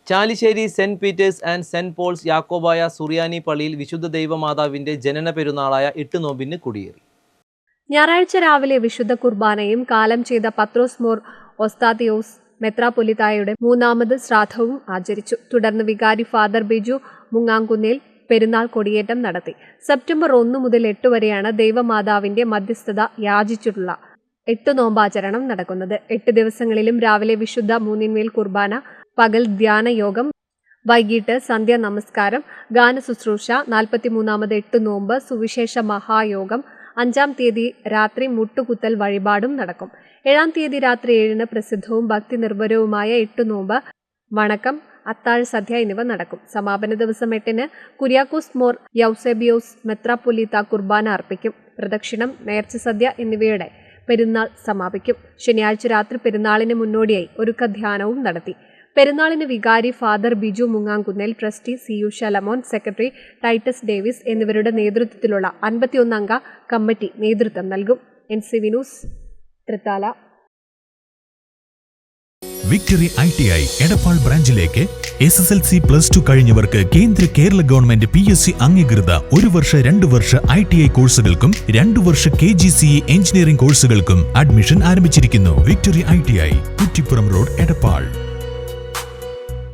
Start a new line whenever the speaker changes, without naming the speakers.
Chalissery Saint Peter's and Saint Paul's യാക്കോബായ സുറിയാനി പള്ളിയിൽ വിശുദ്ധ ദൈവമാതാവിന്റെ ജനന പെരുന്നാളായ 8 നോമ്പിന് കൊടിയേറി.
ഞായറാഴ്ച രാവിലെ വിശുദ്ധ കുർബാനയും കാലം ചെയ്ത പത്രോസ് മോർ ഒസ്താതിയോസ് മെത്രാപ്പൊലിത്തായുടെ മൂന്നാമത് ശ്രാദ്ധവും ആചരിച്ചു. തുടർന്ന് വികാരി ഫാദർ ബിജു മുങ്ങാങ്കുന്നേൽ പെരുന്നാൾ കൊടിയേറ്റം നടത്തി. സെപ്റ്റംബർ 1 മുതൽ 8 വരെയാണ് ദൈവമാതാവിന്റെ മധ്യസ്ഥത യാചിച്ചിട്ടുള്ള 8 നോമ്പാചരണം നടക്കുന്നത്. 8 ദിവസങ്ങളിലും രാവിലെ വിശുദ്ധ മൂന്നിന്മേൽ കുർബാന, പകൽ ധ്യാന യോഗം, വൈകിട്ട് സന്ധ്യ നമസ്കാരം, ഗാന ശുശ്രൂഷ, 43ാമത് 8 നോമ്പ്, സുവിശേഷ മഹായോഗം, 5-ാം തീയതി രാത്രി മുട്ടുകുത്തൽ വഴിപാടും നടക്കും. 7-ാം തീയതി രാത്രി 7-ന് പ്രസിദ്ധവും ഭക്തി നിർഭരവുമായ 8 നോമ്പ്, വണക്കം, അത്താഴ സദ്യ എന്നിവ നടക്കും. സമാപന ദിവസം 8-ന് കുര്യാക്കോസ് മോർ യൗസേബിയോസ് മെത്രാപ്പൊലീത്ത കുർബാന അർപ്പിക്കും. പ്രദക്ഷിണം, നേർച്ച സദ്യ എന്നിവയുടെ പെരുന്നാൾ സമാപിക്കും. ശനിയാഴ്ച രാത്രി പെരുന്നാളിന് മുന്നോടിയായി ഒരുക്കധ്യാനവും നടത്തി. പെരുന്നാളിന് വികാരി father Biju Mungankunnel, trustee CU Shalamon, secretary Titus Davis എന്നിവരുടെ നേതൃത്വത്തിലുള്ള 51 അംഗ കമ്മിറ്റി നേതൃത്വം നൽകും. NCV news, Thrithala.
Victory ITI Edappal ബ്രാഞ്ചിലേക്ക് SSLC+2 കഴിഞ്ഞവർക്ക് കേരള ഗവൺമെന്റ് PSC അംഗീകൃത 1 വർഷ 2 വർഷ ITI കോഴ്സുകൾക്കും 2 വർഷ KGCE എഞ്ചിനീയറിംഗ് കോഴ്സുകൾക്കും അഡ്മിഷൻ ആരംഭിച്ചിരിക്കുന്നു. Victory ITI, Kuttippuram road, Edappal.